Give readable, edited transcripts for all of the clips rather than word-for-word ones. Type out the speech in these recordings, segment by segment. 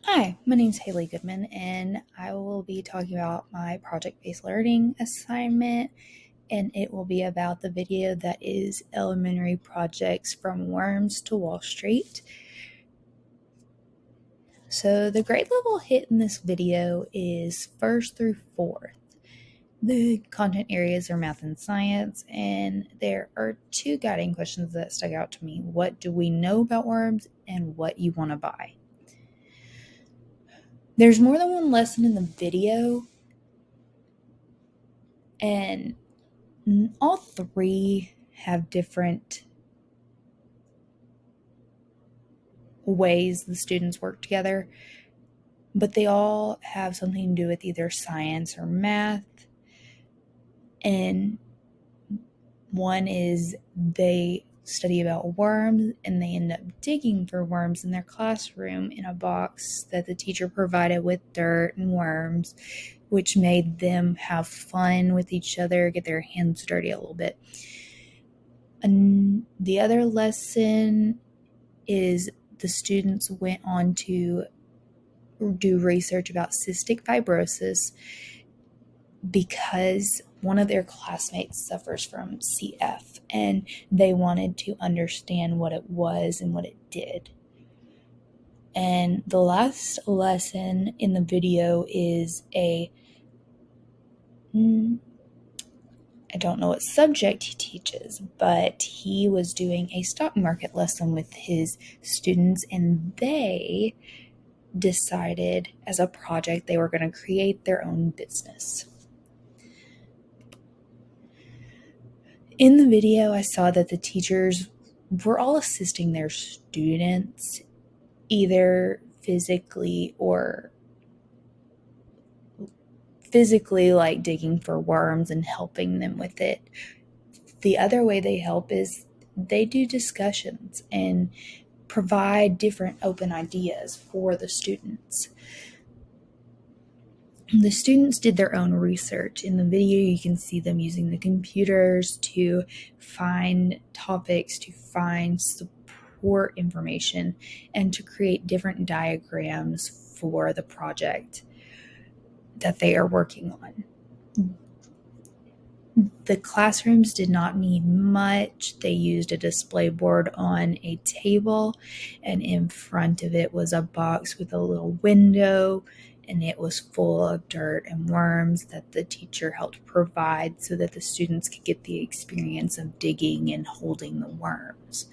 Hi, my name is Haley Goodman, and I will be talking about my project-based learning assignment, and it will be about the video that is Elementary Projects from Worms to Wall Street. So the grade level hit in this video is 1st through 4th. The content areas are math and science, and there are two guiding questions that stuck out to me. What do we know about worms, and what you want to buy? There's more than one lesson in the video, and all three have different ways the students work together, but they all have something to do with either science or math. And one is they study about worms, and they end up digging for worms in their classroom in a box that the teacher provided with dirt and worms, which made them have fun with each other, get their hands dirty a little bit. And the other lesson is the students went on to do research about cystic fibrosis because one of their classmates suffers from CF, and they wanted to understand what it was and what it did. And the last lesson in the video is I don't know what subject he teaches, but he was doing a stock market lesson with his students, and they decided as a project they were going to create their own business. In the video, I saw that the teachers were all assisting their students, either physically, like digging for worms and helping them with it. The other way they help is they do discussions and provide different open ideas for the students. The students did their own research. In the video, you can see them using the computers to find topics, to find support information, and to create different diagrams for the project that they are working on. The classrooms did not need much. They used a display board on a table, and in front of it was a box with a little window, and it was full of dirt and worms that the teacher helped provide so that the students could get the experience of digging and holding the worms.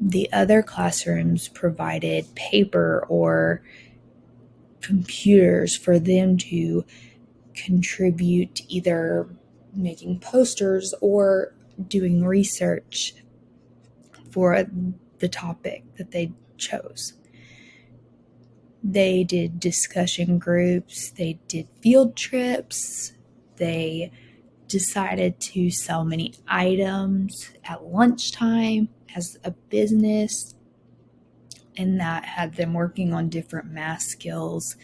The other classrooms provided paper or computers for them to contribute to either making posters or doing research for the topic that they chose. They did discussion groups, they did field trips, they decided to sell many items at lunchtime as a business, and that had them working on different math skills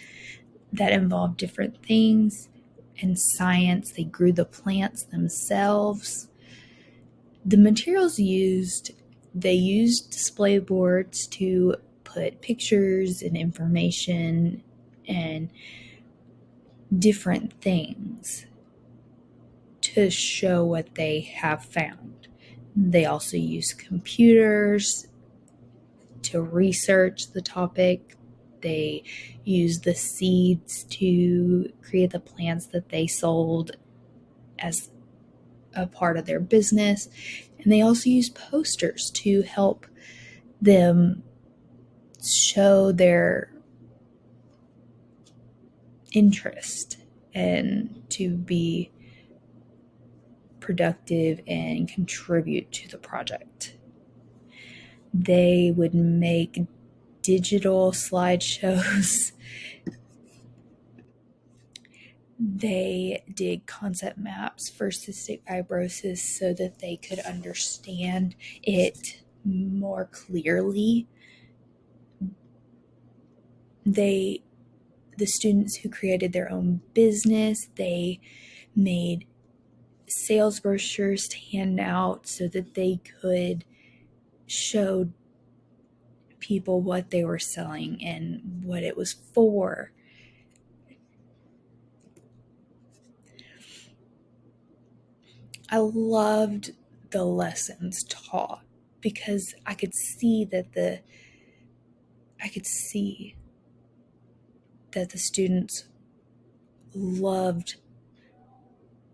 that involved different things. In science, they grew the plants themselves. The materials used, they used display boards to put pictures and information and different things to show what they have found. They also use computers to research the topic. They use the seeds to create the plants that they sold as a part of their business. And they also use posters to help them show their interest and to be productive and contribute to the project. They would make digital slideshows. They did concept maps for cystic fibrosis so that they could understand it more clearly. The students who created their own business, they made sales brochures to hand out so that they could show people what they were selling and what it was for. I loved the lessons taught because I could see that the students loved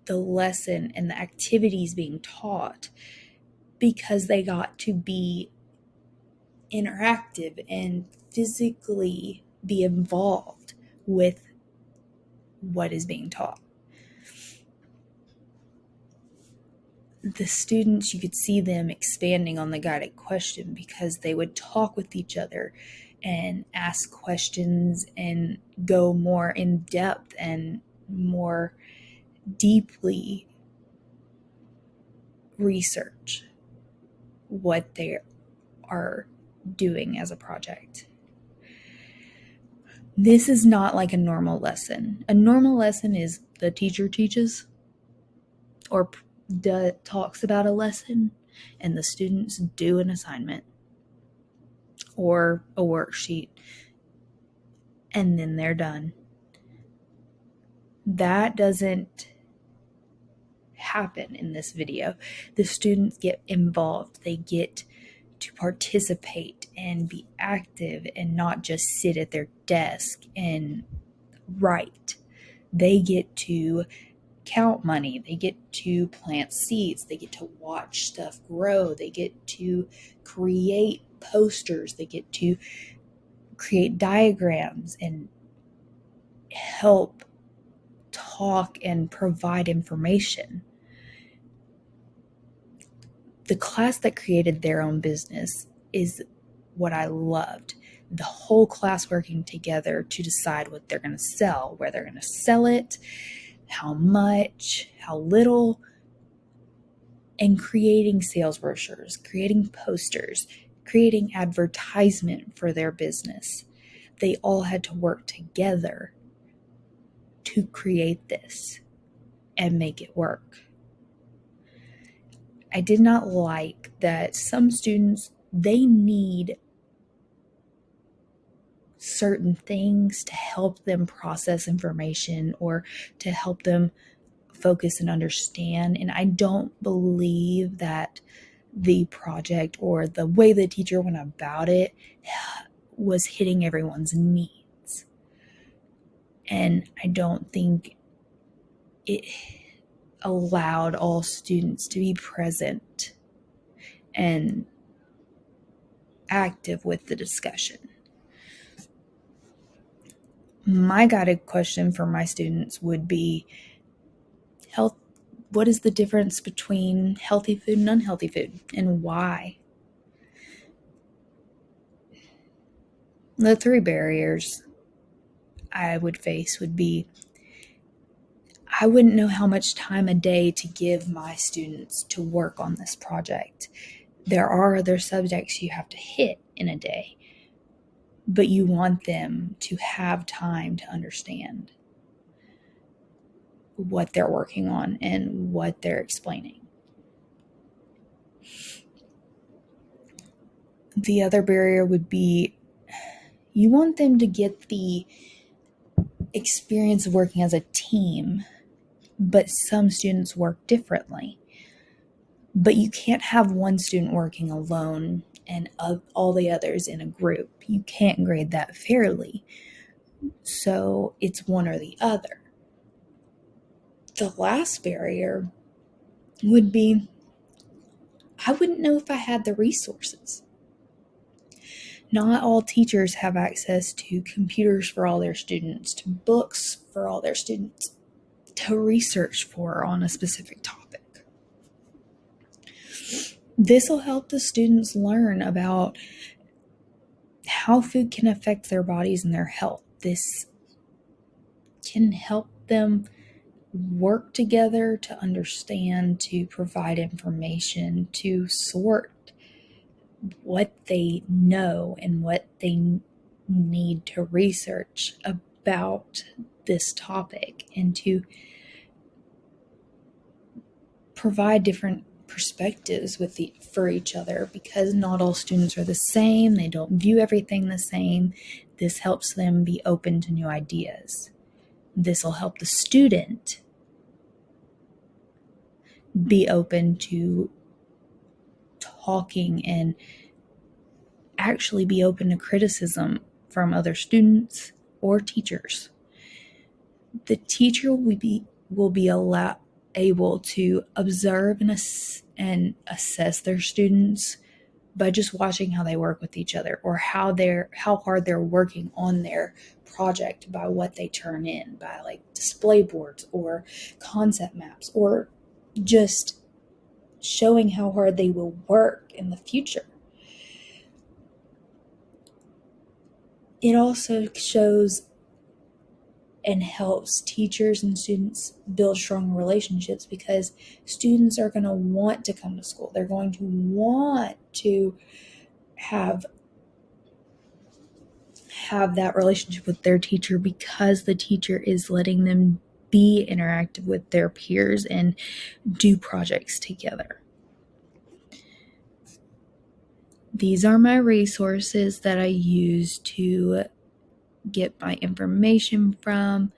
the lesson and the activities being taught because they got to be interactive and physically be involved with what is being taught. The students, you could see them expanding on the guided question because they would talk with each other and ask questions and go more in depth and more deeply research what they are doing as a project. This is not like a normal lesson. A normal lesson is the teacher teaches or talks about a lesson and the students do an assignment or a worksheet and then they're done. That doesn't happen in this video. The students get involved. They get to participate and be active and not just sit at their desk and write. They get to count money. They get to plant seeds. They get to watch stuff grow. They get to create posters. They get to create diagrams and help talk and provide information. The class that created their own business is what I loved. The whole class working together to decide what they're going to sell, where they're going to sell it, how much, how little, and creating sales brochures, creating posters, creating advertisement for their business. They all had to work together to create this and make it work. I did not like that some students, they need certain things to help them process information or to help them focus and understand. And I don't believe that the project or the way the teacher went about it was hitting everyone's needs. And I don't think it allowed all students to be present and active with the discussion. My guided question for my students would be, what is the difference between healthy food and unhealthy food, and why? The 3 barriers I would face would be, I wouldn't know how much time a day to give my students to work on this project. There are other subjects you have to hit in a day, but you want them to have time to understand what they're working on and what they're explaining. The other barrier would be, you want them to get the experience of working as a team, but some students work differently. But you can't have one student working alone and all the others in a group. You can't grade that fairly. So it's one or the other. The last barrier would be, I wouldn't know if I had the resources. Not all teachers have access to computers for all their students, to books for all their students, to research for on a specific topic. This will help the students learn about how food can affect their bodies and their health. This can help them work together to understand, to provide information, to sort what they know and what they need to research about this topic, and to provide different perspectives for each other, because not all students are the same. They don't view everything the same. This helps them be open to new ideas. This will help the student be open to talking and actually be open to criticism from other students or teachers. The teacher will be able to observe and assess their students by just watching how they work with each other, or how hard they're working on their project, by what they turn in, by like display boards or concept maps, or just showing how hard they will work in the future. It also shows and helps teachers and students build strong relationships, because students are going to want to come to school. They're going to want to have that relationship with their teacher, because the teacher is letting them be interactive with their peers and do projects together. These are my resources that I use to get my information from.